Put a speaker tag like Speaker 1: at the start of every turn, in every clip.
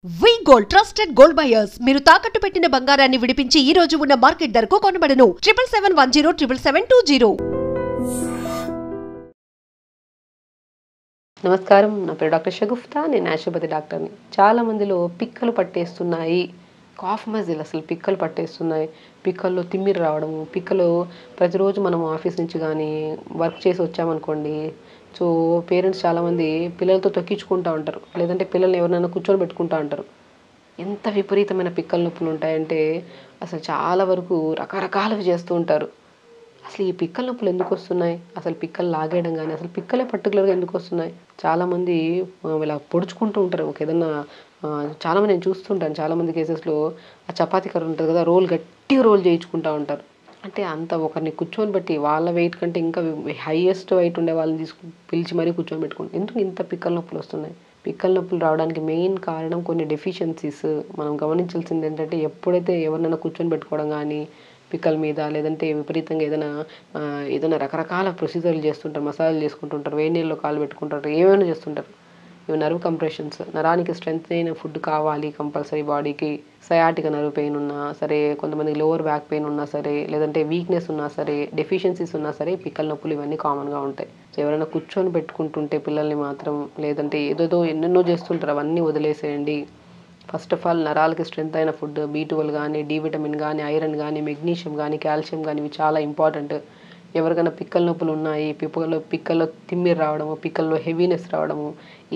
Speaker 1: వి gold trusted gold buyers మీరు తాకట్టు పెట్టిన బంగారాన్ని విడిపించి ఈ రోజు ఉన్న మార్కెట్ ధరకు కొనబడను 7771077720.
Speaker 2: నమస్కారం, నా పేరు డాక్టర్ షగుఫ్తా. నేను న్యాచురోపతి డాక్టర్ని. చాలా మందిలో పిక్కలు పట్టేస్తున్నాయి, కాఫ్ మజిల్ అసలు పిక్కలు పట్టేస్తున్నాయి, పిక్కల్లో తిమ్మిరి రావడము, పిక్కలు ప్రతిరోజు మనం ఆఫీస్ నుంచి కానీ వర్క్ చేసి వచ్చామనుకోండి, సో పేరెంట్స్ చాలామంది పిల్లలతో తొక్కించుకుంటూ ఉంటారు, లేదంటే పిల్లల్ని ఎవరినైనా కూర్చొని పెట్టుకుంటూ ఉంటారు. ఎంత విపరీతమైన పిక్కల నొప్పులు ఉంటాయంటే అసలు చాలా వరకు రకరకాలవి చేస్తూ ఉంటారు. అసలు ఈ పిక్కల నొప్పులు ఎందుకు వస్తున్నాయి, అసలు పిక్కలు లాగేయడం కానీ అసలు పిక్కలే పర్టికులర్గా ఎందుకు వస్తున్నాయి? చాలామంది ఇలా పొడుచుకుంటూ ఉంటారు. ఏదన్నా చాలామంది నేను చూస్తుంటాను, చాలామంది కేసెస్లో ఆ చపాతీ కర్ర ఉంటుంది కదా, రోల్ గట్టిగా రోల్ చేయించుకుంటూ ఉంటారు. అంటే అంత ఒకరిని కూర్చొని పెట్టి వాళ్ళ వెయిట్ కంటే ఇంకా హైయెస్ట్ వెయిట్ ఉండే వాళ్ళని పిలిచి మరీ కూర్చొని పెట్టుకుంటారు. ఎందుకు ఇంత పిక్కల నొప్పులు వస్తున్నాయి? పిక్కల నొప్పులు రావడానికి మెయిన్ కారణం కొన్ని డెఫిషియన్సీస్. మనం గమనించాల్సింది ఏంటంటే, ఎప్పుడైతే ఎవరినైనా కూర్చొని పెట్టుకోవడం కానీ పిక్కల మీద, లేదంటే విపరీతంగా ఏదైనా రకరకాల ప్రొసీజర్లు చేస్తుంటారు, మసాజులు చేసుకుంటుంటారు, వేడి నీళ్ళలో కాలు పెట్టుకుంటారు, ఏమైనా చేస్తుంటారు. ఇవి నర్వ్ కంప్రెషన్స్. నరానికి స్ట్రెంత్ అయిన ఫుడ్ కావాలి కంపల్సరీ బాడీకి. సయాటిక నర్వ్ పెయిన్ ఉన్నా సరే, కొంతమందికి లోవర్ బ్యాక్ పెయిన్ ఉన్నా సరే, లేదంటే వీక్నెస్ ఉన్నా సరే, డెఫిషియన్సీస్ ఉన్నా సరే, పిక్కల నొప్పులు ఇవన్నీ కామన్గా ఉంటాయి. సో ఎవరైనా కూర్చొని పెట్టుకుంటుంటే పిల్లల్ని మాత్రం, లేదంటే ఏదేదో ఎన్నెన్నో చేస్తుంటారు, అవన్నీ వదిలేసేయండి. ఫస్ట్ ఆఫ్ ఆల్ నరాలకి స్ట్రెంత్ అయిన ఫుడ్, B12 కానీ, డి విటమిన్ కానీ, ఐరన్ కానీ, మెగ్నీషియం కానీ, కాల్షియం కానీ, ఇవి చాలా ఇంపార్టెంట్. ఎవరికైనా పిక్కల నొప్పులు ఉన్నాయి, పిక్కల్లో తిమ్మిరి రావడము, పిక్కల్లో హెవీనెస్ రావడము,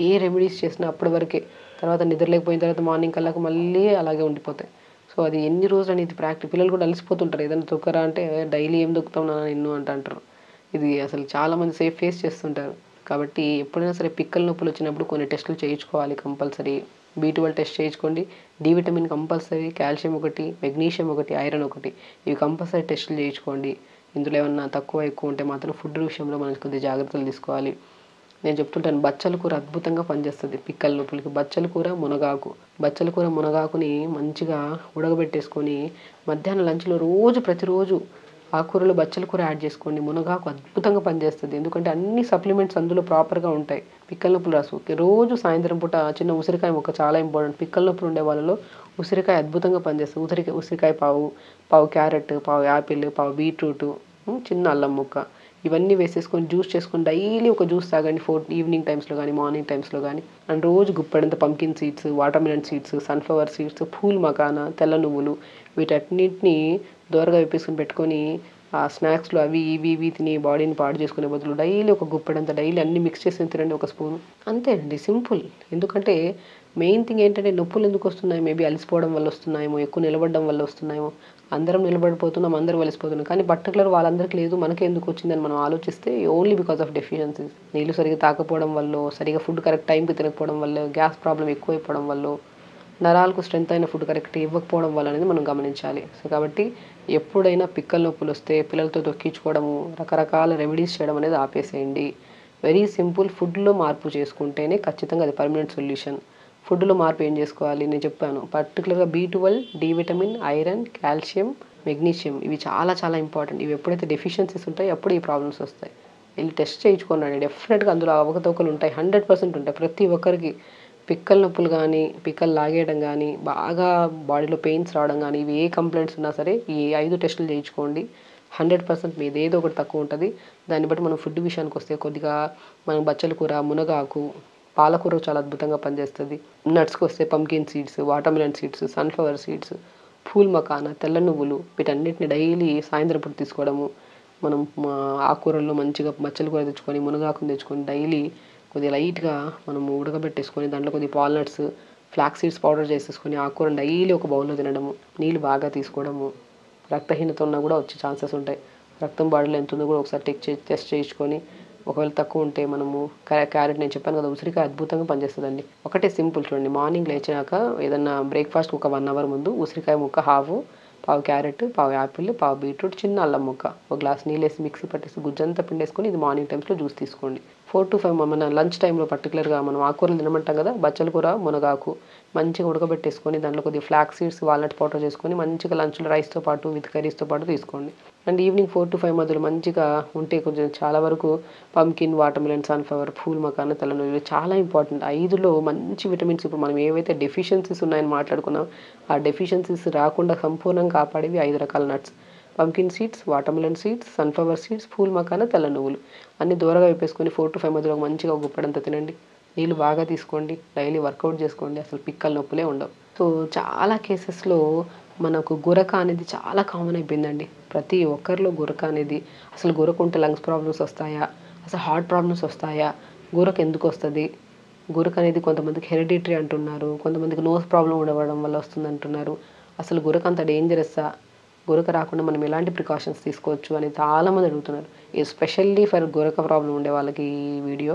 Speaker 2: ఏ రెమెడీస్ చేసినా అప్పటి వరకే. తర్వాత నిద్రలేకపోయిన తర్వాత మార్నింగ్ కల్లాకు మళ్ళీ అలాగే ఉండిపోతాయి. సో అది ఎన్ని రోజులు అనేది పిల్లలు కూడా అలసిపోతుంటారు. ఏదైనా తొక్కరా అంటే డైలీ ఏం దొక్కుతాం నాన్న నిన్ను అంటారు. ఇది అసలు చాలామంది ఫేస్ చేస్తుంటారు. కాబట్టి ఎప్పుడైనా సరే పిక్కల నొప్పులు వచ్చినప్పుడు కొన్ని టెస్టులు చేయించుకోవాలి కంపల్సరీ. B12 టెస్ట్ చేయించుకోండి, డి విటమిన్ కంపల్సరీ, కాల్షియం ఒకటి, మెగ్నీషియం ఒకటి, ఐరన్ ఒకటి, ఇవి కంపల్సరీ టెస్టులు చేయించుకోండి. ఇందులో ఏమన్నా తక్కువ ఎక్కువ ఉంటే మాత్రం ఫుడ్ విషయంలో మనం కొద్దిగా జాగ్రత్తలు తీసుకోవాలి. నేను చెప్తుంటాను, బచ్చల కూర అద్భుతంగా పనిచేస్తుంది పిక్కల నొప్పులకి. బచ్చల కూర, మునగాకుని మంచిగా ఉడకబెట్టేసుకొని మధ్యాహ్నం లంచ్లో ప్రతిరోజు ఆకుకూరలో బచ్చల కూర యాడ్ చేసుకోండి. మునగాకు అద్భుతంగా పనిచేస్తుంది, ఎందుకంటే అన్ని సప్లిమెంట్స్ అందులో ప్రాపర్గా ఉంటాయి. పిక్కల నొప్పులు రోజు సాయంత్రం పూట చిన్న ఉసిరికాయ ముక్క చాలా ఇంపార్టెంట్. పిక్కల నొప్పులు ఉండే వాళ్ళలో ఉసిరికాయ అద్భుతంగా పనిచేస్తుంది. ఉసిరికాయ పావు క్యారెట్, పావు యాపిల్, పావు బీట్రూట్, చిన్న అల్లం ముక్క, ఇవన్నీ వేసేసుకొని జ్యూస్ చేసుకొని డైలీ ఒక జ్యూస్ తాగండి. ఈవినింగ్ టైమ్స్లో కానీ మార్నింగ్ టైమ్స్లో కానీ. అండ్ రోజు Guppedantha pumpkin seeds, water melon seeds, sunflower seeds, pool makhana, తెల్ల నువ్వులు, వీటన్నిటిని దోరగా వేపేసుకొని పెట్టుకొని ఆ స్నాక్స్లో అవి ఇవి తిని బాడీని పాడు చేసుకునే బదులు డైలీ ఒక గుప్పెడంత డైలీ అన్ని మిక్స్ చేసి తినండి, ఒక స్పూన్. అంతే అండి, సింపుల్. ఎందుకంటే మెయిన్ థింగ్ ఏంటంటే, నొప్పులు ఎందుకు వస్తున్నాయి? మేబీ అలసిపోవడం వల్ల వస్తున్నాయేమో, ఎక్కువ నిలబడడం వల్ల వస్తున్నాయేమో. అందరం నిలబడిపోతున్నాం, అందరూ అలసిపోతున్నాం, కానీ పర్టికులర్ వాళ్ళందరికీ లేదు, మనకే ఎందుకు వచ్చిందని మనం ఆలోచిస్తే ఓన్లీ బికాస్ ఆఫ్ డెఫిషియన్సీస్. నీళ్ళు సరిగ్గా తాకపోవడం వల్ల, సరిగ్గా ఫుడ్ కరెక్ట్ టైంకి తినకపోవడం వల్ల, గ్యాస్ ప్రాబ్లం ఎక్కువైపోవడం వల్ల, నరాలకు స్ట్రెంత్ అయిన ఫుడ్ కరెక్ట్ ఇవ్వకపోవడం వల్ల అనేది మనం గమనించాలి. సో కాబట్టి ఎప్పుడైనా పిక్కల నొప్పులు వస్తే పిల్లలతో తొక్కించుకోవడము, రకరకాల రెమెడీస్ చేయడం అనేది ఆపేసేయండి. Very simple. ఫుడ్లో మార్పు చేసుకుంటేనే ఖచ్చితంగా అది పర్మనెంట్ సొల్యూషన్. ఫుడ్లో మార్పు ఏం చేసుకోవాలి నేను చెప్పాను. పర్టికులర్గా B12, D vitamin, iron, calcium, magnesium, ఇవి చాలా చాలా ఇంపార్టెంట్. ఇవి ఎప్పుడైతే డెఫిషియన్సీస్ ఉంటాయో అప్పుడు ఈ ప్రాబ్లమ్స్ వస్తాయి. వెళ్ళి టెస్ట్ చేయించుకోండి. డెఫినెట్గా అందులో అవకతవకలు ఉంటాయి, 100% ఉంటాయి. ప్రతి ఒక్కరికి పిక్కల నొప్పులు కానీ, పిక్కలు లాగేయడం కానీ, బాగా బాడీలో పెయిన్స్ రావడం కానీ, ఇవి ఏ కంప్లైంట్స్ ఉన్నా సరే ఈ 5 టెస్టులు చేయించుకోండి. 100% మీది ఏదో ఒకటి తక్కువ ఉంటుంది. దాన్ని బట్టి మనం ఫుడ్ విషయానికి వస్తే కొద్దిగా మనం బచ్చల కూర, మునగాకు, పాలకూర చాలా అద్భుతంగా పనిచేస్తుంది. నట్స్కి వస్తే pumpkin seeds, water melon seeds, sunflower seeds, pool makhana, తెల్ల నువ్వులు, వీటన్నిటిని డైలీ సాయంత్రం పూట తీసుకోవడము. మనం ఆకుకూరల్లో మంచిగా బచ్చల కూర తెచ్చుకొని, మునగాకుని తెచ్చుకొని డైలీ కొద్దిగా లైట్గా మనము ఉడకబెట్టేసుకొని దాంట్లో కొద్దిగా వాల్నట్స్, ఫ్లాక్స్ సీడ్స్ పౌడర్ చేసేసుకొని ఆకుకూరని డైలీ ఒక బౌల్లో తినడము, నీళ్ళు బాగా తీసుకోవడము. రక్తహీనత ఉన్నా కూడా వచ్చే ఛాన్సెస్ ఉంటాయి. రక్తం బాడీలో ఎంత ఉందో కూడా ఒకసారి టెస్ట్ చేయించుకొని, ఒకవేళ తక్కువ ఉంటే మనము క్యారెట్, నేను చెప్పాను కదా, ఉసిరికాయ అద్భుతంగా పనిచేస్తుందండి. ఒకటే సింపుల్ చూడండి, మార్నింగ్ లేచాక ఏదన్నా బ్రేక్ఫాస్ట్కి ఒక 1 అవర్ ముందు ఉసిరికాయ ముక్క హాఫ్, పావు క్యారెట్, పావు యాపిల్, పావు బీట్రూట్, చిన్న అల్లం ముక్క, ఒక గ్లాస్ నీళ్ళు వేసి మిక్సీ పట్టేసి గుజ్జంతా పిండేసుకొని ఇది మార్నింగ్ టైమ్స్లో జ్యూస్ తీసుకోండి. 4 to 5 మన లంచ్ టైంలో పర్టికులర్గా మనం ఆకుకూరలు తినమంటాం కదా, బచ్చల కూర, మునగాకు మంచిగా ఉడకబెట్టేసుకొని దాంట్లో కొద్దిగా ఫ్లాక్స్ సీడ్స్, వాల్నట్ పౌడర్ చేసుకొని మంచిగా లంచ్లో రైస్తో పాటు విత్ కర్రీస్తో పాటు తీసుకోండి. అండ్ ఈవినింగ్ 4 to 5 మధ్యలో మంచిగా ఉంటే కొంచెం చాలా వరకు పంకిన్, వాటర్మెలన్, సన్ఫ్లవర్, పూల్ మకాన, తెల్లనువ్వులు చాలా ఇంపార్టెంట్. 5లో మంచి విటమిన్స్ ఇప్పుడు మనం ఏవైతే డెఫిషియన్సీస్ ఉన్నాయని మాట్లాడుకున్నాం, ఆ డెఫిషియన్సీస్ రాకుండా సంపూర్ణంగా కాపాడేవి 5 రకాల nuts: pumpkin seeds, watermelon seeds, sunflower seeds, pool మకాన, తెల్ల నువ్వులు. అన్ని దూరగా వేపేసుకొని 4 to 5 మధ్యలో మంచిగా గుప్పడంతా తినండి. నీళ్ళు బాగా తీసుకోండి, డైలీ వర్కౌట్ చేసుకోండి, అసలు పిక్కల నొప్పులే ఉండవు. సో చాలా కేసెస్లో మనకు గురక అనేది చాలా కామన్ అయిపోయిందండి. ప్రతి ఒక్కరిలో గురక అనేది, అసలు గురక ఉంటే లంగ్స్ ప్రాబ్లమ్స్ వస్తాయా, అసలు హార్ట్ ప్రాబ్లమ్స్ వస్తాయా, గురక ఎందుకు వస్తుంది, గురక అనేది కొంతమందికి హెరిడిటరీ అంటున్నారు, కొంతమందికి నోస్ ప్రాబ్లం ఉండడం వల్ల వస్తుంది అంటున్నారు. అసలు గురక అంత డేంజరస్సా, గురక రాకుండా మనం ఎలాంటి ప్రికాషన్స్ తీసుకోవచ్చు అని చాలామంది అడుగుతున్నారు. ఎస్పెషల్లీ ఫర్ గురక ప్రాబ్లం ఉండే వాళ్ళకి ఈ వీడియో.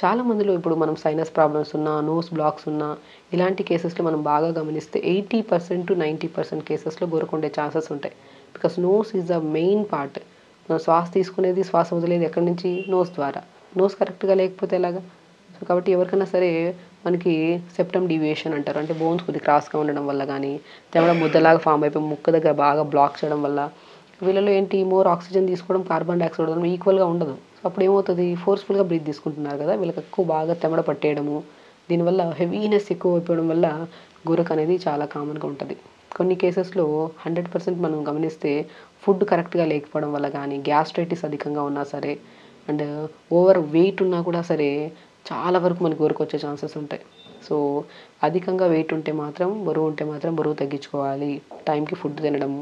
Speaker 2: చాలామందిలో ఇప్పుడు మనం సైనస్ ప్రాబ్లమ్స్ ఉన్నా, నోస్ బ్లాక్స్ ఉన్నా, ఇలాంటి కేసెస్లో మనం బాగా గమనిస్తే 80% to 90% కేసెస్లో గురక ఉండే ఛాన్సెస్ ఉంటాయి. Because nose is the main part. మనం శ్వాస తీసుకునేది, శ్వాస వదిలేది ఎక్కడి నుంచి? నోస్ ద్వారా. నోస్ కరెక్ట్గా లేకపోతే ఎలాగా? సో కాబట్టి ఎవరికైనా సరే మనకి సెప్టమ్ డీవియేషన్ అంటారు, అంటే బోన్స్ కొద్దిగా క్రాస్గా ఉండడం వల్ల కానీ, తెవడ ముద్దలాగా ఫామ్ అయిపోయి ముక్కు దగ్గర బాగా బ్లాక్ చేయడం వల్ల, వీళ్ళలో ఏంటి, మోర్ ఆక్సిజన్ తీసుకోవడం, కార్బన్ డైఆక్సైడ్ వదలడం ఈక్వల్గా ఉండదు. సో అప్పుడు ఏమవుతుంది, ఫోర్స్ఫుల్గా బ్రీత్ తీసుకుంటున్నారు కదా, వీళ్ళకి ఎక్కువ బాగా తెమడ పట్టేయడము, దీనివల్ల హెవీనెస్ ఎక్కువ అయిపోవడం వల్ల గురక అనేది చాలా కామన్గా ఉంటుంది. కొన్ని కేసెస్లో 100% మనం గమనిస్తే ఫుడ్ కరెక్ట్గా లేకపోవడం వల్ల కానీ, గ్యాస్ట్రైటిస్ అధికంగా ఉన్నా సరే, అండ్ ఓవర్ వెయిట్ ఉన్నా కూడా సరే చాలా వరకు మనకు గురక వచ్చే ఛాన్సెస్ ఉంటాయి. సో అధికంగా వెయిట్ ఉంటే మాత్రం, బరువు ఉంటే మాత్రం బరువు తగ్గించుకోవాలి. టైంకి ఫుడ్ తినడం,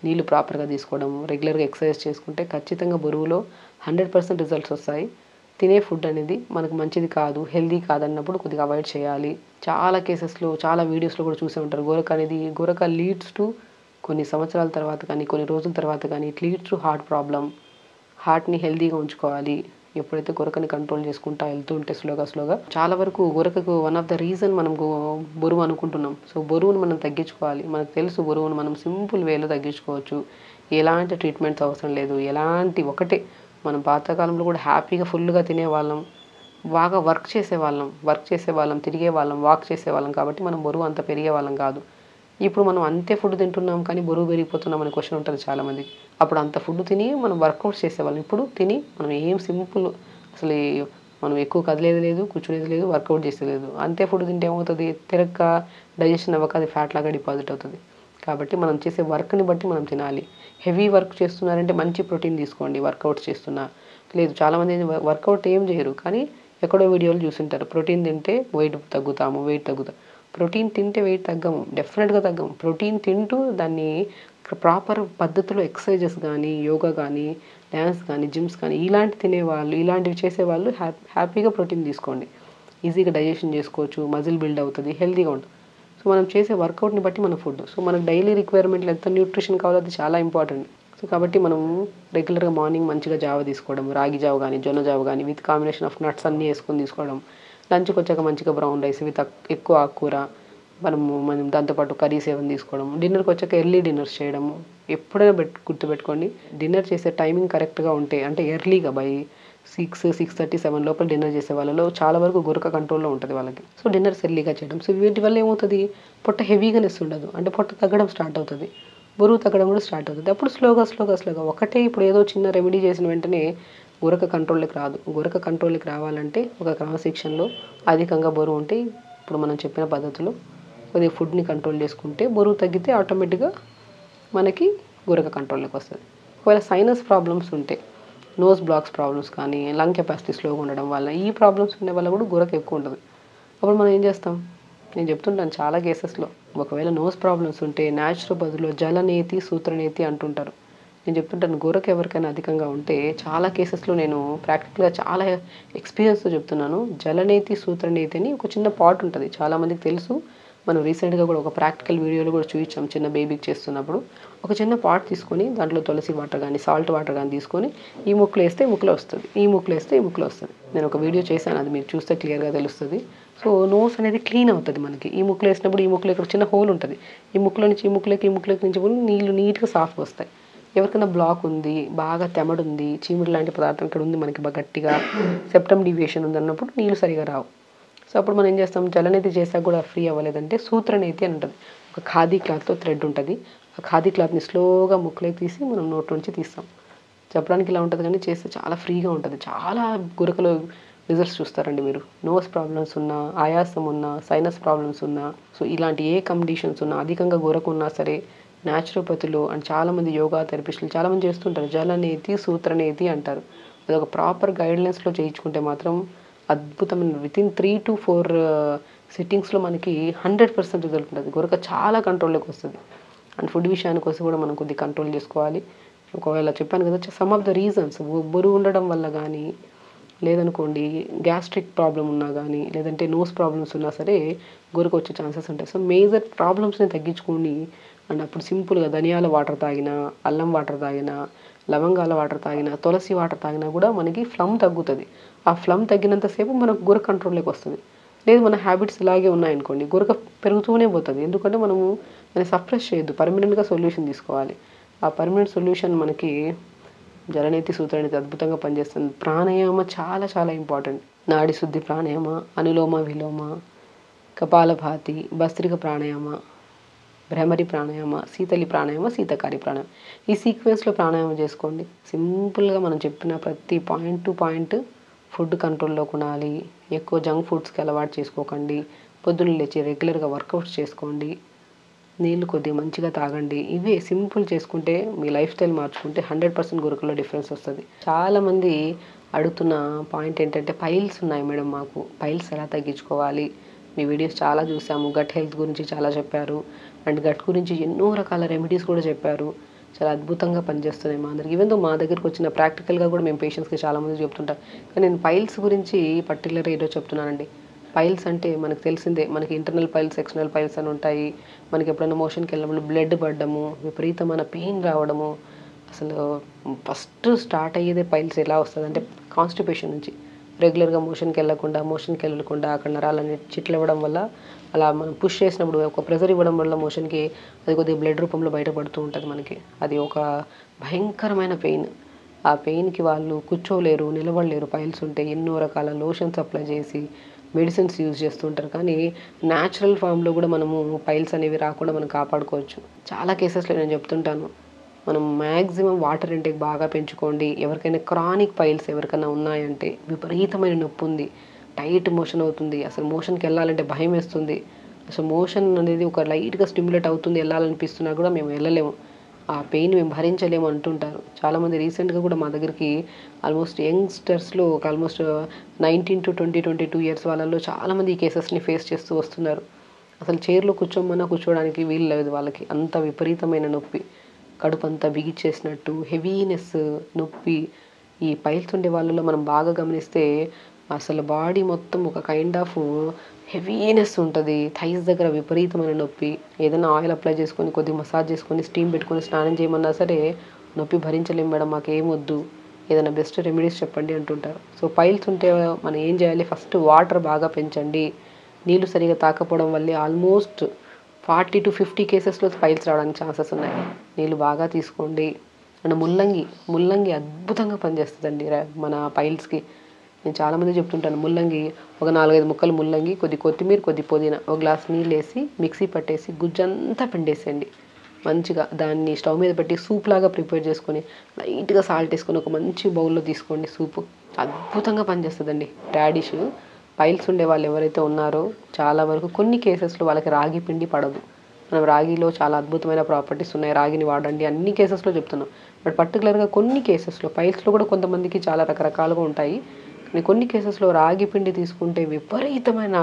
Speaker 2: నీళ్ళు ప్రాపర్గా తీసుకోవడం, రెగ్యులర్గా ఎక్సర్సైజ్ చేసుకుంటే ఖచ్చితంగా బరువులో 100% రిజల్ట్స్ వస్తాయి. తినే ఫుడ్ అనేది మనకు మంచిది కాదు, హెల్దీ కాదన్నప్పుడు కొద్దిగా అవాయిడ్ చేయాలి. చాలా కేసెస్లో, చాలా వీడియోస్లో కూడా చూసే ఉంటారు, గురక లీడ్స్ టు కొన్ని సంవత్సరాల తర్వాత కానీ, కొన్ని రోజుల తర్వాత కానీ it leads to heart problem. హార్ట్ని హెల్దీగా ఉంచుకోవాలి. ఎప్పుడైతే గురకని కంట్రోల్ చేసుకుంటా వెళ్తూ ఉంటే స్లోగా చాలా వరకు గురకకు వన్ ఆఫ్ ద రీజన్ మనం బరువు అనుకుంటున్నాం. సో బరువును మనం తగ్గించుకోవాలి. మనకు తెలుసు బరువును మనం సింపుల్ వేలో తగ్గించుకోవచ్చు. ఎలాంటి ట్రీట్మెంట్స్ అవసరం లేదు. ఒకటే మనం పాతకాలంలో కూడా హ్యాపీగా ఫుల్గా తినేవాళ్ళం, బాగా వర్క్ చేసేవాళ్ళం, తిరిగేవాళ్ళం, వాక్ చేసేవాళ్ళం. కాబట్టి మనం బరువు అంత పెరిగేవాళ్ళం కాదు. ఇప్పుడు మనం అంతే ఫుడ్ తింటున్నాం కానీ బరువు పెరిగిపోతున్నాం అనే క్వశ్చన్ ఉంటుంది చాలామందికి. అప్పుడు అంత ఫుడ్ తిని మనం వర్కౌట్స్ చేసేవాళ్ళం. ఇప్పుడు తిని మనం ఏం సింపుల్, అసలు మనం ఎక్కువ కదిలేదు లేదు, కూర్చునేది లేదు, వర్కౌట్ చేసేది లేదు. అంతే ఫుడ్ తింటే ఏమవుతుంది, తిరక్క డైజెషన్ అవ్వక అది ఫ్యాట్ లాగా డిపాజిట్ అవుతుంది. కాబట్టి మనం చేసే వర్క్ని బట్టి మనం తినాలి. హెవీ వర్క్ చేస్తున్నారంటే మంచి ప్రోటీన్ తీసుకోండి. వర్కౌట్స్ చేస్తున్నా లేదు, చాలామంది వర్కౌట్ ఏం చేయరు కానీ ఎక్కడో వీడియోలు చూసింటారు, ప్రోటీన్ తింటే వెయిట్ తగ్గుతాం. ప్రోటీన్ తింటే వెయిట్ తగ్గము, డెఫినెట్గా తగ్గము. ప్రోటీన్ తింటూ దాన్ని ప్రాపర్ పద్ధతిలో ఎక్సర్సైజెస్ కానీ, యోగా కానీ, డ్యాన్స్ కానీ, జిమ్స్ కానీ ఇలాంటివి చేసేవాళ్ళు హ్యాపీగా ప్రోటీన్ తీసుకోండి. ఈజీగా డైజెషన్ చేసుకోవచ్చు, మజిల్ బిల్డ్ అవుతుంది, హెల్తీగా ఉంటుంది. సో మనం చేసే వర్కౌట్ని బట్టి మన ఫుడ్. సో మనకు డైలీ రిక్వైర్మెంట్లు ఎంత న్యూట్రిషన్ కావాలో అది చాలా ఇంపార్టెంట్. సో కాబట్టి మనం రెగ్యులర్గా మార్నింగ్ మంచిగా జావ తీసుకోవడం, రాగి జావ కానీ, జొన్న జావ కానీ, విత్ కాంబినేషన్ ఆఫ్ నట్స్ అన్నీ వేసుకొని తీసుకోవడం. లంచ్కి వచ్చాక మంచిగా బ్రౌన్ రైస్ విత్ ఎక్కువ ఆకుకూర, మనం దాంతోపాటు కర్రీస్ ఏమైనా తీసుకోవడం. డిన్నర్కి వచ్చాక ఎర్లీ డిన్నర్స్ చేయడము. ఎప్పుడైనా గుర్తుపెట్టుకోండి, డిన్నర్ చేసే టైమింగ్ కరెక్ట్గా ఉంటే, అంటే ఎర్లీగా బై 6, 6:30, 7 లోపల డిన్నర్ చేసే వాళ్ళలో చాలా వరకు గురక కంట్రోల్లో ఉంటుంది వాళ్ళకి. సో డిన్నర్స్ ఎర్లీగా చేయడం. సో వీటి వల్ల ఏమవుతుంది, పొట్ట హెవీగానెస్ ఉండదు, అంటే పొట్ట తగ్గడం స్టార్ట్ అవుతుంది, బరువు తగ్గడం కూడా స్టార్ట్ అవుతుంది. అప్పుడు స్లోగా ఒకటే ఇప్పుడు ఏదో చిన్న రెమెడీ చేసిన వెంటనే గురక కంట్రోల్కి రాదు. గురక కంట్రోల్కి రావాలంటే ఒక క్రమశిక్షణలో అధికంగా బరువు ఉంటే, ఇప్పుడు మనం చెప్పిన పద్ధతిలో కొద్దిగా ఫుడ్ని కంట్రోల్ చేసుకుంటే బరువు తగ్గితే ఆటోమేటిక్గా మనకి గురక కంట్రోల్లోకి వస్తుంది. ఒకవేళ సైనస్ ప్రాబ్లమ్స్ ఉంటే, నోస్ బ్లాక్స్ ప్రాబ్లమ్స్ కానీ, లంగ్ కెపాసిటీ స్లోగా ఉండడం వల్ల, ఈ ప్రాబ్లమ్స్ ఉండే వల్ల కూడా గురక ఎక్కువ ఉంటుంది. అప్పుడు మనం ఏం చేస్తాం, నేను చెప్తుంటాను చాలా కేసెస్లో, ఒకవేళ నోస్ ప్రాబ్లమ్స్ ఉంటే న్యాచురల్ బదులు జలనేతి, సూత్రనేతి అంటుంటారు. నేను చెప్తుంటాను, గురక ఎవరికైనా అధికంగా ఉంటే చాలా కేసెస్లో నేను ప్రాక్టికల్గా చాలా ఎక్స్పీరియన్స్తో చెప్తున్నాను. జలనేతి, సూత్రనేతి అని ఒక చిన్న పాట్ ఉంటుంది, చాలామందికి తెలుసు. మనం రీసెంట్గా కూడా ఒక ప్రాక్టికల్ వీడియోలో కూడా చూపించాం, చిన్న బేబీకి చేస్తున్నప్పుడు. ఒక చిన్న పాట్ తీసుకొని దాంట్లో తులసి వాటర్ కానీ, సాల్ట్ వాటర్ కానీ తీసుకొని ఈ ముక్కులో వేస్తే ముక్కులో వస్తుంది, ఈ ముక్కులో వేస్తే ఈ ముక్కులో వస్తుంది. నేను ఒక వీడియో చేశాను, అది మీరు చూస్తే క్లియర్గా తెలుస్తుంది. సో నోస్ అనేది క్లీన్ అవుతుంది మనకి. ఈ ముక్కులో వేసినప్పుడు ఈ ముక్కులో ఇక్కడ చిన్న హోల్ ఉంటుంది, ఈ ముక్కులో నుంచి ఈ ముక్కులోకి నుంచి కూడా నీళ్ళు నీట్గా సాఫ్గా వస్తాయి. ఎవరికైనా బ్లాక్ ఉంది, బాగా తెమడుంది, చీమిడి లాంటి పదార్థం ఇక్కడ ఉంది మనకి బాగా గట్టిగా, సెప్టమ్ డీవియేషన్ ఉంది అన్నప్పుడు నీళ్ళు సరిగా రావు. సో అప్పుడు మనం ఏం చేస్తాం, జలనేతి చేసాక కూడా ఫ్రీ అవ్వలేదంటే సూత్రనేతి అని ఉంటుంది. ఒక ఖాదీ క్లాత్తో థ్రెడ్ ఉంటుంది. ఆ ఖాదీ క్లాత్ని స్లోగా ముక్కలే తీసి మనం నోట్లో నుంచి తీస్తాం. చెప్పడానికి ఇలా ఉంటుంది కానీ చేస్తే చాలా ఫ్రీగా ఉంటుంది. చాలా గురకలు రిజల్ట్స్ చూస్తారండి మీరు. నోస్ ప్రాబ్లమ్స్ ఉన్నా, ఆయాసం ఉన్నా, సైనస్ ప్రాబ్లమ్స్ ఉన్నా, సో ఇలాంటి ఏ కండిషన్స్ ఉన్నా, అధికంగా గురకు ఉన్నా సరే న్యాచురోపతిలో అండ్ చాలామంది యోగా థెరపిస్టులు చాలామంది చేస్తుంటారు. జలనేతి, సూత్రనేతి అంటారు. అది ఒక ప్రాపర్ గైడ్లైన్స్లో చేయించుకుంటే మాత్రం అద్భుతమైన వితిన్ 3 to 4 సిట్టింగ్స్లో మనకి 100% రిజల్ట్ ఉంటుంది. గురక చాలా కంట్రోల్లోకి వస్తుంది. అండ్ ఫుడ్ విషయానికి వస్తే కూడా మనం కొద్దిగా కంట్రోల్ చేసుకోవాలి. ఒకవేళ చెప్పాను కదా, సమ్ ఆఫ్ ద రీజన్స్ బరువు ఉండడం వల్ల కానీ, లేదనుకోండి గ్యాస్ట్రిక్ ప్రాబ్లం ఉన్నా కానీ, లేదంటే నోస్ ప్రాబ్లమ్స్ ఉన్నా సరే గురక వచ్చే ఛాన్సెస్ ఉంటాయి. సో మేజర్ ప్రాబ్లమ్స్ని తగ్గించుకొని అండ్ అప్పుడు సింపుల్గా ధనియాల వాటర్ తాగినా, అల్లం వాటర్ తాగినా, లవంగాల వాటర్ తాగినా, తులసి వాటర్ తాగినా కూడా మనకి ఫ్లమ్ తగ్గుతుంది. ఆ ఫ్లమ్ తగ్గినంతసేపు మనకు గురక కంట్రోల్లోకి వస్తుంది. లేదు మన హ్యాబిట్స్ ఇలాగే ఉన్నాయనుకోండి, గురక పెరుగుతూనే పోతుంది. ఎందుకంటే మనము దాన్ని సప్రెస్ చేయొద్దు, పర్మనెంట్గా సొల్యూషన్ తీసుకోవాలి. ఆ పర్మనెంట్ సొల్యూషన్ మనకి జలనేతి, సూత్రనేతి అద్భుతంగా పనిచేస్తుంది. ప్రాణాయామ చాలా చాలా ఇంపార్టెంట్. నాడి శుద్ధి ప్రాణాయామ, అనులోమ విలోమ, కపాలభాతి, భస్త్రిక ప్రాణాయామ, భ్రమరి ప్రాణాయామ, శీతలి ప్రాణాయామ, శీతకారి ప్రాణాయామ. ఈ సీక్వెన్స్లో ప్రాణాయామం చేసుకోండి. సింపుల్గా మనం చెప్పిన ప్రతి పాయింట్ టు పాయింట్ ఫుడ్ కంట్రోల్లో కొనాలి. ఎక్కువ జంక్ ఫుడ్స్కి అలవాటు చేసుకోకండి. పొద్దున్న లేచి రెగ్యులర్గా వర్కౌట్స్ చేసుకోండి. నీళ్ళు కొద్దిగా మంచిగా తాగండి. ఇవే సింపుల్ చేసుకుంటే మీ లైఫ్ స్టైల్ మార్చుకుంటే 100% గురకలో డిఫరెన్స్ వస్తుంది. చాలామంది అడుగుతున్న పాయింట్ ఏంటంటే, పైల్స్ ఉన్నాయి మేడం మాకు, పైల్స్ ఎలా తగ్గించుకోవాలి? మీ వీడియోస్ చాలా చూసాము, గట్ హెల్త్ గురించి చాలా చెప్పారు అండ్ గట్ గురించి ఎన్నో రకాల రెమెడీస్ కూడా చెప్పారు. చాలా అద్భుతంగా పనిచేస్తున్నాయి మా అందరికి. ఈవెన్ దో మా దగ్గరికి వచ్చిన ప్రాక్టికల్గా కూడా మేము పేషెంట్స్కి చాలామంది చెప్తుంటాం. కానీ నేను పైల్స్ గురించి పర్టికులర్గా ఈరోజు చెప్తున్నానండి. పైల్స్ అంటే మనకు తెలిసిందే, మనకి ఇంటర్నల్ పైల్స్, ఎక్స్టర్నల్ పైల్స్ అని ఉంటాయి. మనకి ఎప్పుడైనా మోషన్కి వెళ్ళినప్పుడు బ్లడ్ పడ్డము, విపరీతమైన పెయిన్ రావడము. అసలు ఫస్ట్ స్టార్ట్ అయ్యేదే పైల్స్ ఎలా వస్తుంది అంటే కాన్స్టిపేషన్ నుంచి. రెగ్యులర్గా మోషన్కి వెళ్ళకుండా అక్కడ నరాలన్నీ చిట్లు ఇవ్వడం వల్ల, అలా మనం పుష్ చేసినప్పుడు ఒక ప్రెజర్ ఇవ్వడం వల్ల మోషన్కి అది కొద్దిగా బ్లడ్ రూపంలో బయటపడుతూ ఉంటుంది మనకి. అది ఒక భయంకరమైన పెయిన్. ఆ పెయిన్కి వాళ్ళు కూర్చోలేరు, నిలబడలేరు. పైల్స్ ఉంటే ఎన్నో రకాల లోషన్స్ అప్లై చేసి మెడిసిన్స్ యూజ్ చేస్తుంటారు. కానీ న్యాచురల్ ఫామ్లో కూడా మనము పైల్స్ అనేవి రాకుండా మనం కాపాడుకోవచ్చు. చాలా కేసెస్లో నేను చెప్తుంటాను, మనం మ్యాక్సిమం వాటర్ ఇంటేక్ బాగా పెంచుకోండి. ఎవరికైనా క్రానిక్ పైల్స్ ఎవరికైనా ఉన్నాయంటే, విపరీతమైన నొప్పి ఉంది, టైట్ మోషన్ అవుతుంది, అసలు మోషన్కి వెళ్ళాలంటే భయం వేస్తుంది, అసలు మోషన్ అనేది ఒక లైట్గా స్టిమ్యులేట్ అవుతుంది, వెళ్ళాలనిపిస్తున్నా కూడా మేము వెళ్ళలేము, ఆ పెయిన్ మేము భరించలేము అంటుంటారు. చాలామంది రీసెంట్గా కూడా మా దగ్గరికి ఆల్మోస్ట్ యంగ్స్టర్స్లో ఒక ఆల్మోస్ట్ 19 to 22 ఇయర్స్ వాళ్ళలో చాలామంది ఈ కేసెస్ని ఫేస్ చేస్తూ వస్తున్నారు. అసలు చైర్లో కూర్చోమన్నా కూర్చోవడానికి వీలు లేదు వాళ్ళకి, అంత విపరీతమైన నొప్పి, కడుపు అంతా బిగిచ్చేసినట్టు హెవీనెస్, నొప్పి. ఈ పైల్స్ ఉండే వాళ్ళలో మనం బాగా గమనిస్తే అసలు బాడీ మొత్తం ఒక కైండ్ ఆఫ్ హెవీనెస్ ఉంటుంది. థైస్ దగ్గర విపరీతమైన నొప్పి. ఏదైనా ఆయిల్ అప్లై చేసుకొని కొద్దిగా మసాజ్ చేసుకొని స్టీమ్ పెట్టుకొని స్నానం చేయమన్నా సరే నొప్పి భరించలేం మేడం, మాకేం వద్దు, ఏదైనా బెస్ట్ రెమెడీస్ చెప్పండి అంటుంటారు. సో పైల్స్ ఉంటే మనం ఏం చేయాలి, ఫస్ట్ వాటర్ బాగా పెంచండి. నీళ్ళు సరిగా తాకపోవడం వల్లే ఆల్మోస్ట్ 40 to 50 కేసెస్లో పైల్స్ రావడానికి ఛాన్సెస్ ఉన్నాయి. నీళ్ళు బాగా తీసుకోండి. అండ్ ముల్లంగి అద్భుతంగా పనిచేస్తుందండి మన పైల్స్కి. నేను చాలామంది చెప్తుంటాను, ముల్లంగి ఒక 4-5 ముక్కలు ముల్లంగి, కొద్ది కొత్తిమీర, కొద్ది పుదీనా, ఒక గ్లాస్ నీళ్ళు వేసి మిక్సీ పట్టేసి గుజ్జంతా పిండేసేయండి. మంచిగా దాన్ని స్టవ్ మీద పెట్టి సూప్ లాగా ప్రిపేర్ చేసుకొని లైట్గా సాల్ట్ వేసుకొని ఒక మంచి బౌల్లో తీసుకోండి. సూపు అద్భుతంగా పనిచేస్తుందండి. రాడిష్ పైల్స్ ఉండే వాళ్ళు ఎవరైతే ఉన్నారో చాలా వరకు కొన్ని కేసెస్లో వాళ్ళకి రాగి పిండి పడదు. మనం రాగిలో చాలా అద్భుతమైన ప్రాపర్టీస్ ఉన్నాయి, రాగిని వాడండి అన్ని కేసెస్లో చెప్తున్నాం. బట్ పర్టికులర్గా కొన్ని కేసెస్లో, పైల్స్లో కూడా కొంతమందికి చాలా రకరకాలుగా ఉంటాయి. కానీ కొన్ని కేసెస్లో రాగి పిండి తీసుకుంటే విపరీతమైన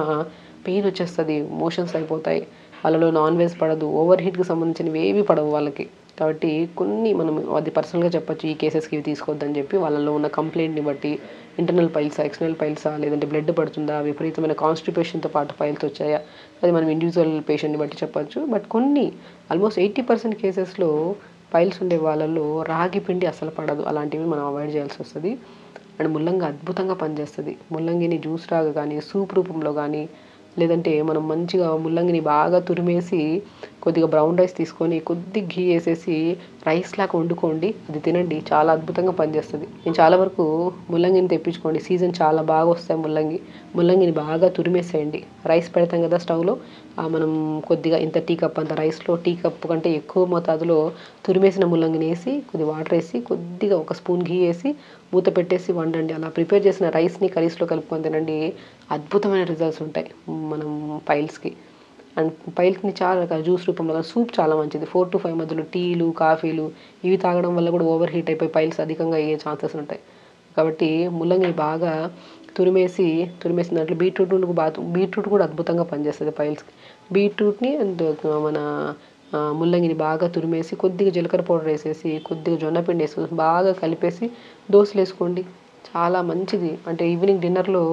Speaker 2: పెయిన్ వచ్చేస్తుంది, మోషన్స్ అయిపోతాయి. వాళ్ళలో నాన్ వెజ్ పడదు, ఓవర్ హీట్కి సంబంధించినవి ఏవి పడవు వాళ్ళకి. కాబట్టి కొన్ని మనం అది పర్సనల్గా చెప్పచ్చు, ఈ కేసెస్కి ఇవి తీసుకోవద్దని చెప్పి వాళ్ళలో ఉన్న కంప్లైంట్ని బట్టి ఇంటర్నల్ పైల్సా, ఎక్స్టర్నల్ పైల్సా, లేదంటే బ్లడ్ పడుతుందా, విపరీతమైన కాన్స్టిపేషన్తో పాటు పైల్స్ వచ్చాయా, అది మనం ఇండివిజువల్ పేషెంట్ని బట్టి చెప్పచ్చు. బట్ కొన్ని ఆల్మోస్ట్ 80% కేసెస్లో పైల్స్ ఉండే వాళ్ళలో రాగి పిండి అసలు పడదు. అలాంటివి మనం అవాయిడ్ చేయాల్సి వస్తుంది. అండ్ ముల్లంగి అద్భుతంగా పనిచేస్తుంది. ముల్లంగిని జ్యూస్ లాగా కానీ, సూప్ రూపంలో కానీ, లేదంటే మనం మంచిగా ముల్లంగిని బాగా తురిమేసి కొద్దిగా బ్రౌన్ రైస్ తీసుకొని కొద్దిగా ఘీ వేసేసి రైస్ లాగా వండుకోండి, అది తినండి, చాలా అద్భుతంగా పనిచేస్తుంది. నేను చాలా వరకు ముల్లంగిని తెప్పించుకోండి, సీజన్ చాలా బాగా వస్తాయి ముల్లంగిని బాగా తురిమేసేయండి. రైస్ పెడతాం కదా స్టవ్లో, మనం కొద్దిగా ఇంత టీ కప్ అంత రైస్లో టీ కప్ కంటే ఎక్కువ మోతాదులో తురిమేసిన ముల్లంగిని వేసి కొద్దిగా వాటర్ వేసి కొద్దిగా ఒక స్పూన్ ఘీ వేసి మూత పెట్టేసి వండండి. అలా ప్రిపేర్ చేసిన రైస్ని కర్రీస్లో కలుపుకొని తినండి, అద్భుతమైన రిజల్ట్స్ ఉంటాయి మనం పైల్స్కి. అండ్ పైల్స్ని చాలా రకాల జ్యూస్ రూపంలో, సూప్ చాలా మంచిది. 4 to 5 మధ్యలో టీలు కాఫీలు ఇవి తాగడం వల్ల కూడా ఓవర్ హీట్ అయిపోయి పైల్స్ అధికంగా అయ్యే ఛాన్సెస్ ఉంటాయి. కాబట్టి ముల్లంగిని బాగా తురిమేసిన దాంట్లో బీట్రూట్ కూడా అద్భుతంగా పనిచేస్తుంది పైల్స్కి. బీట్రూట్ని అండ్ మన ముల్లంగిని బాగా తురిమేసి కొద్దిగా జీలకర్ర పౌడర్ వేసేసి కొద్దిగా జొన్నపిండి వేసి బాగా కలిపేసి దోశలు వేసుకోండి, చాలా మంచిది. అంటే ఈవినింగ్ డిన్నర్లో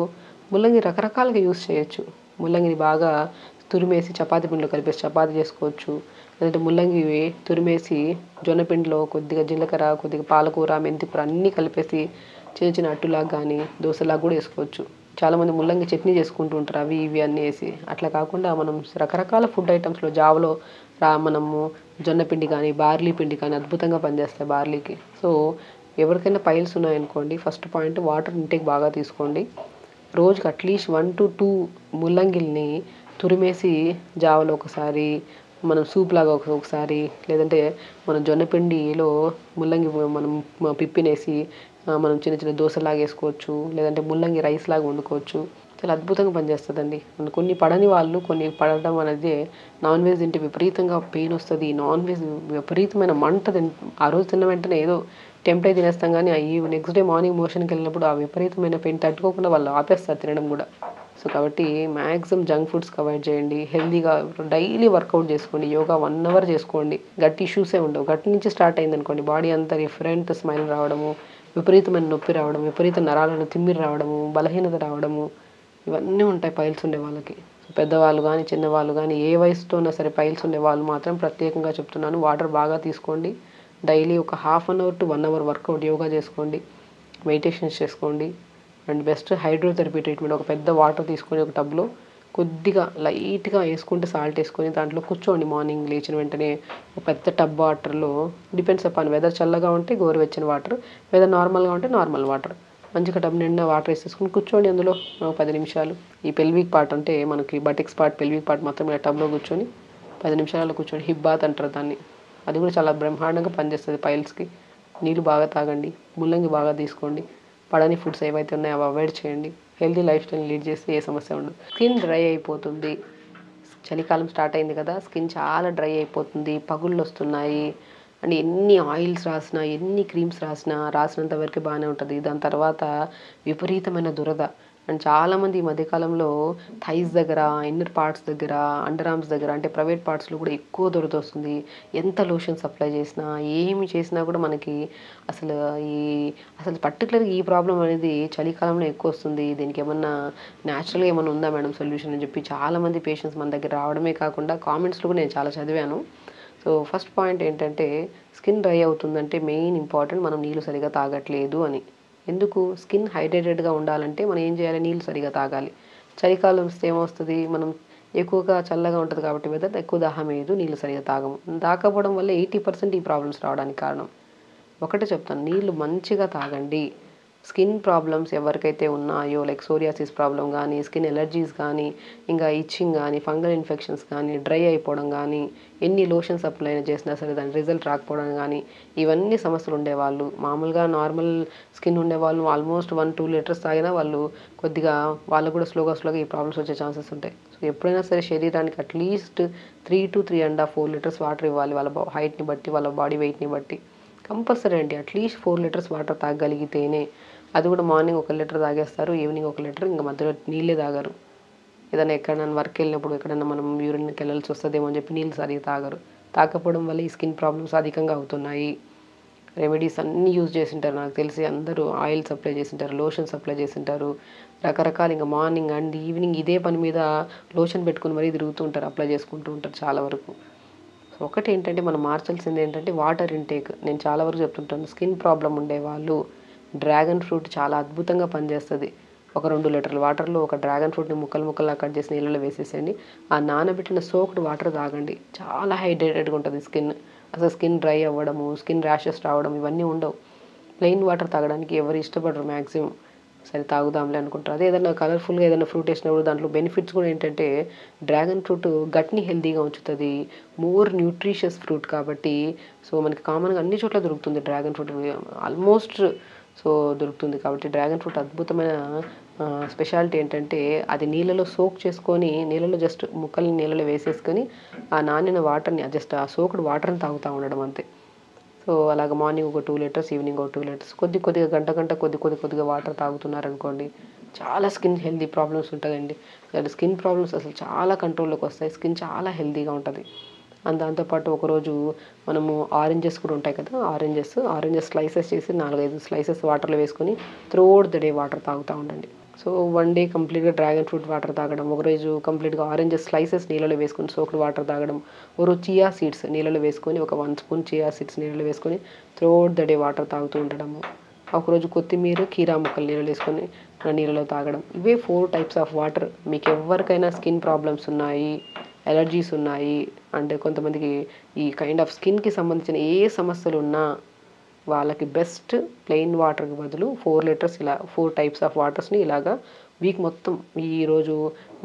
Speaker 2: ముల్లంగి రకరకాలుగా యూస్ చేయొచ్చు. ముల్లంగిని బాగా తురిమేసి చపాతీ పిండిలో కలిపేసి చపాతీ చేసుకోవచ్చు, లేదంటే ముల్లంగి తురిమేసి జొన్నపిండిలో కొద్దిగా జీలకర్ర కొద్దిగా పాలకూర మెంతికూర అన్నీ కలిపేసి చిన్న చిన్న అట్టులాగా కానీ దోశలాగా కూడా వేసుకోవచ్చు. చాలామంది ముల్లంగి చట్నీ చేసుకుంటూ ఉంటారు, అవి ఇవి అన్నీ వేసి. అట్లా కాకుండా మనం రకరకాల ఫుడ్ ఐటమ్స్లో జావలో మనము జొన్నపిండి కానీ బార్లీ పిండి కానీ అద్భుతంగా పనిచేస్తాయి బార్లీకి. సో ఎవరికైనా పైల్స్ ఉన్నాయనుకోండి, ఫస్ట్ పాయింట్ వాటర్ ఇంటేక్ బాగా తీసుకోండి. రోజుకి అట్లీస్ట్ 1 to 2 ముల్లంగిల్ని తురిమేసి జావలో ఒకసారి, మనం సూప్ లాగా ఒకసారి, లేదంటే మనం జొన్నపిండిలో ముల్లంగి మనం పిప్పినేసి మనం చిన్న చిన్న దోశలాగా వేసుకోవచ్చు, లేదంటే ముల్లంగి రైస్ లాగా వండుకోవచ్చు. చాలా అద్భుతంగా పనిచేస్తుందండి. కొన్ని పడని వాళ్ళు కొన్ని పడడం అనేది, నాన్ వెజ్ తింటే విపరీతంగా పెయిన్ వస్తుంది, నాన్ వెజ్ విపరీతమైన మంట ఆ రోజు తిన్న వెంటనే ఏదో టెంప్ట్ అయి తినేస్తాం, కానీ నెక్స్ట్ డే మార్నింగ్ మోషన్కి వెళ్ళినప్పుడు ఆ విపరీతమైన పెయిన్ తట్టుకోకుండా వాళ్ళు ఆపేస్తారు తినడం కూడా. సో కాబట్టి మ్యాక్సిమం జంక్ ఫుడ్స్కి అవాయిడ్ చేయండి, హెల్తీగా డైలీ వర్కౌట్ చేసుకోండి, యోగా 1 hour చేసుకోండి. గట్ ఇష్యూసే ఉండవు. గట్ నుంచి స్టార్ట్ అయిందనుకోండి బాడీ అంతా డిఫరెంట్ స్మైల్ రావడము, విపరీతమైన నొప్పి రావడం, విపరీత నరాలను తిమ్మిరి రావడము, బలహీనత రావడము, ఇవన్నీ ఉంటాయి పైల్స్ ఉండే వాళ్ళకి. పెద్దవాళ్ళు కానీ చిన్నవాళ్ళు కానీ ఏ వయసుతో ఉన్నా సరే పైల్స్ ఉండే వాళ్ళు మాత్రం ప్రత్యేకంగా చెప్తున్నాను, వాటర్ బాగా తీసుకోండి. డైలీ ఒక 1/2 hour to 1 hour workout yoga చేసుకోండి, మెడిటేషన్స్ చేసుకోండి. అండ్ బెస్ట్ హైడ్రోథెరపీ ట్రీట్మెంట్, ఒక పెద్ద వాటర్ తీసుకొని ఒక టబ్లో కొద్దిగా లైట్గా వేసుకుంటే సాల్ట్ వేసుకొని దాంట్లో కూర్చోండి. మార్నింగ్ లేచిన వెంటనే ఒక పెద్ద టబ్ వాటర్లో, డిపెండ్స్ అపాన్ వెదర్ చల్లగా ఉంటే గోరువెచ్చని వాటర్, వెదర్ నార్మల్గా ఉంటే నార్మల్ వాటర్, మంచిగా టబ్ నిండా వాటర్ వేసేసుకుని కూర్చోండి అందులో 10 నిమిషాలు. ఈ పెల్విక్ పార్ట్ అంటే మనకి బటిక్స్ పార్ట్ పెల్విక్ పార్ట్ మొత్తం ఇలా టబ్లో కూర్చొని 10 నిమిషాలలో కూర్చొని హిప్ బాత్ అంటారు దాన్ని. అది కూడా చాలా బ్రహ్మాండంగా పనిచేస్తుంది పైల్స్కి. నీళ్ళు బాగా తాగండి, ముల్లంగి బాగా తీసుకోండి, పడని ఫుడ్స్ ఏవైతే ఉన్నాయో అవి అవాయిడ్ చేయండి, హెల్తీ లైఫ్ స్టైల్ లీడ్ చేస్తే ఏ సమస్య ఉండదు. స్కిన్ డ్రై అయిపోతుంది, చలికాలం స్టార్ట్ అయింది కదా, స్కిన్ చాలా డ్రై అయిపోతుంది, పగుళ్ళు వస్తున్నాయి అండ్ ఎన్ని ఆయిల్స్ రాసినా ఎన్ని క్రీమ్స్ రాసినంత వరకు బాగానే ఉంటుంది. దాని తర్వాత విపరీతమైన దురద. అండ్ చాలామంది ఈ మధ్యకాలంలో థైస్ దగ్గర, ఇన్నర్ పార్ట్స్ దగ్గర, అండర్ ఆర్మ్స్ దగ్గర, అంటే ప్రైవేట్ పార్ట్స్లో కూడా ఎక్కువ దురద వస్తుంది. ఎంత లోషన్స్ అప్లై చేసినా ఏమి చేసినా కూడా మనకి అసలు పర్టికులర్గా ఈ ప్రాబ్లం అనేది చలికాలంలో ఎక్కువ వస్తుంది, దీనికి ఏమన్నా న్యాచురల్గా ఏమైనా ఉందా మేడం సొల్యూషన్ అని చెప్పి చాలామంది పేషెంట్స్ మన దగ్గర రావడమే కాకుండా కామెంట్స్లో కూడా నేను చాలా చదివాను. సో ఫస్ట్ పాయింట్ ఏంటంటే, స్కిన్ డ్రై అవుతుందంటే మెయిన్ ఇంపార్టెంట్ మనం నీళ్ళు సరిగా తాగట్లేదు అని. ఎందుకు? స్కిన్ హైడ్రేటెడ్గా ఉండాలంటే మనం ఏం చేయాలి? నీళ్ళు సరిగా తాగాలి. చలికాలం వస్తే ఏమొస్తుంది, మనం ఎక్కువగా చల్లగా ఉంటుంది కాబట్టి వెదర్ ఎక్కువ దాహం వేయదు, నీళ్ళు సరిగా తాగము. తాగకపోవడం వల్ల 80% ఈ ప్రాబ్లమ్స్ రావడానికి కారణం. ఒకటే చెప్తాను, నీళ్ళు మంచిగా తాగండి. స్కిన్ ప్రాబ్లమ్స్ ఎవరికైతే ఉన్నాయో, లైక్ సోరియాసిస్ ప్రాబ్లం కానీ, స్కిన్ ఎలర్జీస్ కానీ, ఇంకా ఇచ్చింగ్ కానీ, ఫంగల్ ఇన్ఫెక్షన్స్ కానీ, డ్రై అయిపోవడం కానీ, ఎన్ని లోషన్స్ అప్లై చేసినా సరే దాని రిజల్ట్ రాకపోవడం కానీ, ఇవన్నీ సమస్యలు ఉండేవాళ్ళు, మామూలుగా నార్మల్ స్కిన్ ఉండేవాళ్ళు ఆల్మోస్ట్ 1-2 లీటర్స్ తాగినా వాళ్ళు కొద్దిగా వాళ్ళకు కూడా స్లోగా ఈ ప్రాబ్లమ్స్ వచ్చే ఛాన్సెస్ ఉంటాయి. సో ఎప్పుడైనా సరే శరీరానికి అట్లీస్ట్ 3 to 3.5-4 లీటర్స్ వాటర్ ఇవ్వాలి, వాళ్ళ హైట్ని బట్టి, వాళ్ళ బాడీ వెయిట్ని బట్టి. కంపల్సరీ అండి, అట్లీస్ట్ 4 లీటర్స్ వాటర్ తాగగలిగితేనే. అది కూడా మార్నింగ్ 1 లీటర్ తాగేస్తారు, ఈవినింగ్ 1 లీటర్, ఇంకా మధ్యలో నీళ్ళే తాగరు. ఏదైనా ఎక్కడైనా వర్క్ వెళ్ళినప్పుడు ఎక్కడైనా మనం యూరిన్కి వెళ్ళాల్సి వస్తుందేమో అని చెప్పి నీళ్ళు సరిగా తాగరు. తాగకపోవడం వల్ల ఈ స్కిన్ ప్రాబ్లమ్స్ అధికంగా అవుతున్నాయి. రెమెడీస్ అన్నీ యూజ్ చేసింటారు, నాకు తెలిసి అందరూ ఆయిల్స్ అప్లై చేసింటారు, లోషన్స్ అప్లై చేసింటారు, రకరకాల ఇంకా మార్నింగ్ అండ్ ఈవినింగ్ ఇదే పని మీద లోషన్ పెట్టుకుని మరీ తిరుగుతూ ఉంటారు, అప్లై చేసుకుంటూ ఉంటారు చాలా వరకు. సో ఒకటి ఏంటంటే మనం మార్చాల్సింది ఏంటంటే వాటర్ ఇంటేక్. నేను చాలా వరకు చెప్తుంటాను, స్కిన్ ప్రాబ్లం ఉండేవాళ్ళు డ్రాగన్ ఫ్రూట్ చాలా అద్భుతంగా పనిచేస్తుంది. ఒక 2 లీటర్ల వాటర్లో ఒక డ్రాగన్ ఫ్రూట్ని ముక్కలుగా కట్ చేసి నీళ్ళలో వేసేసేయండి. ఆ నానబెట్టిన సోక్డ్ వాటర్ తాగండి. చాలా హైడ్రేటెడ్గా ఉంటుంది స్కిన్. అసలు స్కిన్ డ్రై అవ్వడము, స్కిన్ ర్యాషెస్ రావడం ఇవన్నీ ఉండవు. ప్లెయిన్ వాటర్ తాగడానికి ఎవరు ఇష్టపడరు మ్యాక్సిమం. సరే తాగుదాంలే అనుకుంటారు. అదే ఏదైనా కలర్ఫుల్గా ఏదైనా ఫ్రూట్ వేసినప్పుడు దాంట్లో బెనిఫిట్స్ కూడా ఏంటంటే డ్రాగన్ ఫ్రూట్ గట్ని హెల్తీగా ఉంచుతుంది. మోర్ న్యూట్రిషియస్ ఫ్రూట్ కాబట్టి సో మనకి కామన్గా అన్ని చోట్ల దొరుకుతుంది డ్రాగన్ ఫ్రూట్ ఆల్మోస్ట్. సో దొరుకుతుంది కాబట్టి డ్రాగన్ ఫ్రూట్ అద్భుతమైన స్పెషాలిటీ ఏంటంటే అది నీళ్ళలో సోక్ చేసుకొని నీళ్ళలో జస్ట్ ముక్కల్ని నీళ్ళలో వేసేసుకొని ఆ నానిన వాటర్ని జస్ట్ ఆ సోక్డ్ వాటర్ని తాగుతూ ఉండడం అంతే. సో అలాగ మార్నింగ్ ఒక 2 లీటర్స్, ఈవినింగ్ ఒక 2 లీటర్స్ కొద్దిగా గంట కొద్దిగా వాటర్ తాగుతున్నారనుకోండి చాలా స్కిన్ హెల్తీ ప్రాబ్లమ్స్ ఉంటుందండి. స్కిన్ ప్రాబ్లమ్స్ అసలు చాలా కంట్రోల్లోకి వస్తాయి. స్కిన్ చాలా హెల్తీగా ఉంటుంది. అండ్ దాంతోపాటు ఒకరోజు మనము ఆరెంజెస్ కూడా ఉంటాయి కదా, ఆరెంజెస్ స్లైసెస్ చేసి 4-5 స్లైసెస్ వాటర్లో వేసుకొని త్రూఅవుట్ ద డే వాటర్ తాగుతూ ఉండండి. సో 1 డే కంప్లీట్గా డ్రాగన్ ఫ్రూట్ వాటర్ తాగడం, ఒకరోజు కంప్లీట్గా ఆరెంజెస్ స్లైసెస్ నీళ్ళలో వేసుకొని సోక్డ్ వాటర్ తాగడం, ఒకరోజు చియా సీడ్స్ నీళ్ళలో వేసుకొని ఒక 1 స్పూన్ చియా సీడ్స్ నీళ్ళలో వేసుకొని త్రూఅవుట్ ద డే వాటర్ తాగుతూ ఉండడము. ఒకరోజు కొత్తిమీర కీరా ముక్కలు నీళ్ళలో వేసుకొని నీళ్ళలో తాగడం. ఇవే 4 టైప్స్ ఆఫ్ వాటర్. మీకు ఎవరికైనా స్కిన్ ప్రాబ్లమ్స్ ఉన్నాయి, ఎలర్జీస్ ఉన్నాయి, అంటే కొంతమందికి ఈ కైండ్ ఆఫ్ స్కిన్కి సంబంధించిన ఏ సమస్యలు ఉన్నా వాళ్ళకి బెస్ట్ ప్లెయిన్ వాటర్కి బదులు 4 లీటర్స్ ఇలా 4 టైప్స్ ఆఫ్ వాటర్స్ని ఇలాగా వీక్ మొత్తం ఈరోజు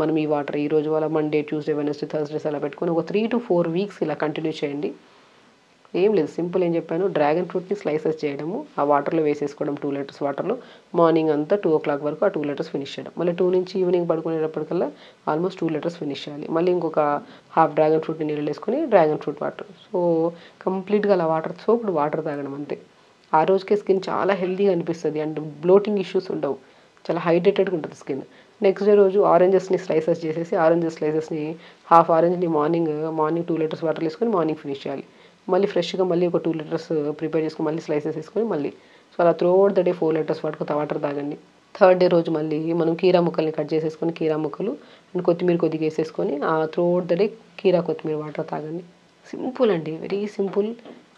Speaker 2: మనం ఈ వాటర్ ఈరోజు వాళ్ళ మండే, ట్యూస్డే, వెనస్డే, థర్స్డేస్ అలా పెట్టుకొని ఒక 3 to 4 వీక్స్ ఇలా కంటిన్యూ చేయండి. ఏం లేదు, సింపుల్ ఏం చెప్పాను, డ్రాగన్ ఫ్రూట్ని స్లైసెస్ చేయడము, ఆ వాటర్లో వేసేసుకోవడం 2 లీటర్స్ వాటర్లో, మార్నింగ్ అంతా 2 o'clock వరకు ఆ 2 లీటర్స్ ఫినిష్ చేయడం. మళ్ళీ 2 నుంచి ఈవినింగ్ పడుకునేటప్పటికల్లా ఆల్మోస్ట్ 2 లీటర్స్ ఫినిష్ చేయాలి. మళ్ళీ ఇంకొక హాఫ్ డ్రాగన్ ఫ్రూట్ని నీళ్ళు వేసుకొని డ్రాగన్ ఫ్రూట్ వాటర్. సో కంప్లీట్గా అలా సోక్డ్ వాటర్ తాగడం అంతే. ఆ రోజుకే స్కిన్ చాలా హెల్తీగా అనిపిస్తుంది అండ్ బ్లోటింగ్ ఇష్యూస్ ఉండవు. చాలా హైడ్రేటెడ్గా ఉంటుంది స్కిన్. నెక్స్ట్ డే రోజు ఆరెంజెస్ని స్లైసెస్ చేసేసి ఆరెంజెస్ స్లైసెస్ని హాఫ్ ఆరెంజ్ని మార్నింగ్ 2 లీటర్స్ వాటర్ వేసుకొని మార్నింగ్ ఫినిష్ చేయాలి. మళ్ళీ ఫ్రెష్గా మళ్ళీ ఒక 2 లీటర్స్ ప్రిపేర్ చేసుకొని మళ్ళీ స్లైసెస్ వేసుకొని మళ్ళీ సో అలా throughout the day 4 litres water తాగండి. థర్డ్ డే రోజు మళ్ళీ మనం కీరా ముక్కల్ని కట్ చేసేసుకొని కీరా ముక్కలు అండ్ కొత్తిమీర కొద్దిగా వేసేసుకొని ఆ త్రూఅవుట్ ద డే కీరా కొత్తిమీర వాటర్ తాగండి. సింపుల్ అండి, వెరీ సింపుల్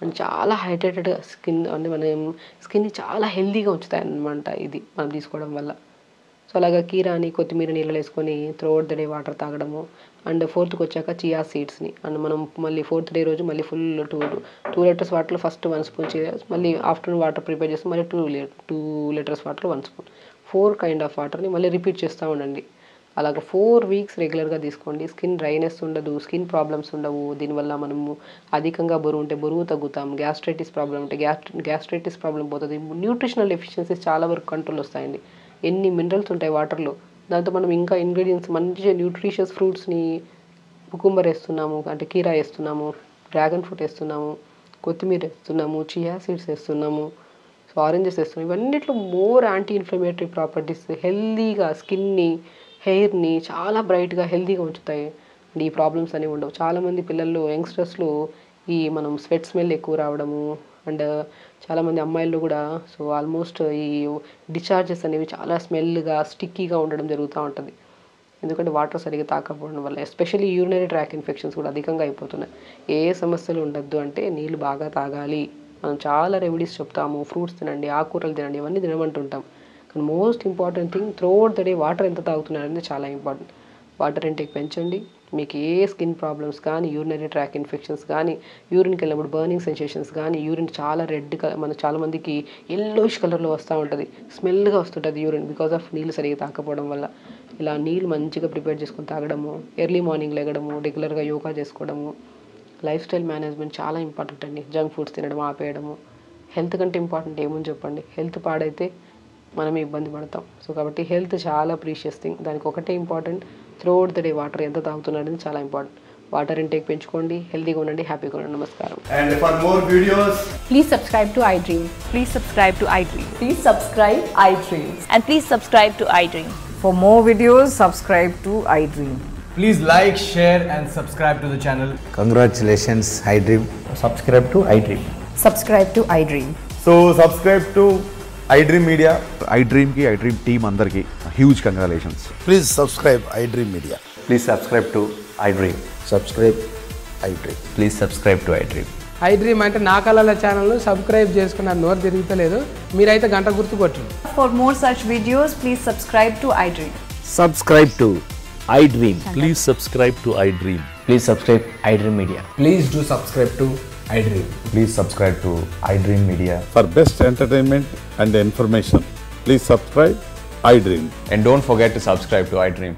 Speaker 2: అండ్ చాలా హైడ్రేటెడ్గా స్కిన్ అంటే మనం స్కిన్ని చాలా హెల్తీగా ఉంచుతాయి అన్నమాట ఇది మనం తీసుకోవడం వల్ల. సో అలాగా కీరాని కొత్తిమీర నీళ్ళు వేసుకొని త్రూఅవుట్ ద డే వాటర్ తాగడము. అండ్ 4th వచ్చాక చియా సీడ్స్ని అండ్ మనం మళ్ళీ 4th డే రోజు మళ్ళీ ఫుల్ 2 లీటర్స్ వాటర్లో ఫస్ట్ 1 స్పూన్ చియా, మళ్ళీ ఆఫ్టర్నూన్ వాటర్ ప్రిపేర్ చేసి మళ్ళీ 2 లీటర్స్ వాటర్లో 1 స్పూన్, 4 కైండ్ ఆఫ్ వాటర్ని మళ్ళీ రిపీట్ చేస్తూ ఉండండి. అలాగ 4 వీక్స్ రెగ్యులర్గా తీసుకోండి. స్కిన్ డ్రైనెస్ ఉండదు, స్కిన్ ప్రాబ్లమ్స్ ఉండవు. దీనివల్ల మనము అధికంగా బరువు ఉంటే బరువు తగ్గుతాం, గ్యాస్ట్రైటిస్ ప్రాబ్లం ఉంటే గ్యాస్ట్రైటిస్ ప్రాబ్లం పోతుంది, న్యూట్రిషనల్ డెఫిషియన్సీస్ చాలా వరకు కంట్రోల్ వస్తాయండి. ఎన్ని మినరల్స్ ఉంటాయి వాటర్లో, దాంతో మనం ఇంకా ఇంగ్రీడియంట్స్ మంచిగా న్యూట్రిషియస్ ఫ్రూట్స్ని కుకుంబర్ వేస్తున్నాము, అంటే కీరా వేస్తున్నాము, డ్రాగన్ ఫ్రూట్ వేస్తున్నాము, కొత్తిమీర వేస్తున్నాము, చియా సీడ్స్ వేస్తున్నాము, సో ఆరెంజెస్ వేస్తున్నాము. ఇవన్నిట్లో మోర్ యాంటీ ఇన్ఫ్లమేటరీ ప్రాపర్టీస్ హెల్తీగా స్కిన్ని, హెయిర్ని చాలా బ్రైట్గా హెల్తీగా ఉంచుతాయి అండ్ ఈ ప్రాబ్లమ్స్ అనేవి ఉండవు. చాలామంది పిల్లల్లో యంగ్స్టర్స్లో ఈ మనం స్వెట్ స్మెల్ ఎక్కువ రావడము అండ్ చాలామంది అమ్మాయిల్లో కూడా సో ఆల్మోస్ట్ ఈ డిశ్చార్జెస్ అనేవి చాలా స్మెల్గా స్టిక్కీగా ఉండడం జరుగుతూ ఉంటుంది. ఎందుకంటే వాటర్ సరిగ్గా తాకపోవడం వల్ల, ఎస్పెషల్లీ యూరినరీ ట్రాక్ ఇన్ఫెక్షన్స్ కూడా అధికంగా అయిపోతున్నాయి. ఏ సమస్యలు ఉండద్దు అంటే నీళ్ళు బాగా తాగాలి. మనం చాలా రెమెడీస్ చెప్తాము, ఫ్రూట్స్ తినండి, ఆకుకూరలు తినండి, ఇవన్నీ తినమంటుంటాం. కానీ most important thing throughout the day water ఎంత తాగుతున్నారు అనేది చాలా ఇంపార్టెంట్. వాటర్ ఇంటేక్ పెంచండి. మీకు ఏ స్కిన్ ప్రాబ్లమ్స్ కానీ, యూరినరీ ట్రాక్ ఇన్ఫెక్షన్స్ కానీ, యూరిన్కి వెళ్ళినప్పుడు బర్నింగ్ సెన్సేషన్స్ కానీ, యూరిన్ చాలా రెడ్ కలర్, మన చాలామందికి ఎల్లోయిష్ కలర్లో వస్తూ ఉంటుంది, స్మెల్గా వస్తుంటుంది యూరిన్ బికాస్ ఆఫ్ నీళ్ళు సరిగ్గా తాకపోవడం వల్ల. ఇలా నీళ్ళు మంచిగా ప్రిపేర్ చేసుకొని తాగడము, ఎర్లీ మార్నింగ్ లెగడము, రెగ్యులర్గా యోగా చేసుకోవడము, లైఫ్ స్టైల్ మేనేజ్మెంట్ చాలా ఇంపార్టెంట్ అండి. జంక్ ఫుడ్స్ తినడం ఆపేయడము. హెల్త్ కంటే ఇంపార్టెంట్ ఏముంది చెప్పండి. హెల్త్ పాడైతే మనమే ఇబ్బంది పడతాం. సో కాబట్టి హెల్త్ చాలా ప్రీషియస్ థింగ్. దానికి ఒకటే important, throughout the day water ఎంత తాగుతున్నారు అనేది చాలా ఇంపార్టెంట్. వాటర్ ఇంటేక్ పెంచుకోండి, హెల్తీగా ఉండండి, హ్యాపీగా ఉండండి. నమస్కారం.
Speaker 3: And for more videos,
Speaker 4: Please subscribe to iDream.
Speaker 5: Please subscribe to iDream.
Speaker 4: Please subscribe iDream.
Speaker 5: And please subscribe to iDream.
Speaker 4: For more videos, subscribe to iDream.
Speaker 3: please like, share and subscribe to the channel.
Speaker 6: Congratulations, iDream.
Speaker 7: Subscribe to iDream.
Speaker 4: Subscribe to iDream.
Speaker 7: So subscribe to iDream Media.
Speaker 8: iDream ki iDream team andarki huge congratulations.
Speaker 6: Please subscribe iDream Media.
Speaker 7: Please subscribe to iDream.
Speaker 6: Subscribe iDream.
Speaker 7: Please subscribe to iDream.
Speaker 9: I dream అంటే నా కళల channel subscribe చేసుకున్న నోరు తిరుగుతలేదు. మీరైతే గంట గుర్తు కొట్టండి.
Speaker 4: For more such videos, please subscribe to iDream.
Speaker 10: Subscribe to iDream.
Speaker 11: Please subscribe to iDream.
Speaker 10: Please subscribe iDream Media.
Speaker 3: Please do subscribe to iDream.
Speaker 7: Please subscribe to iDream Media.
Speaker 6: For best entertainment and information, please subscribe iDream.
Speaker 7: And don't forget to subscribe to iDream.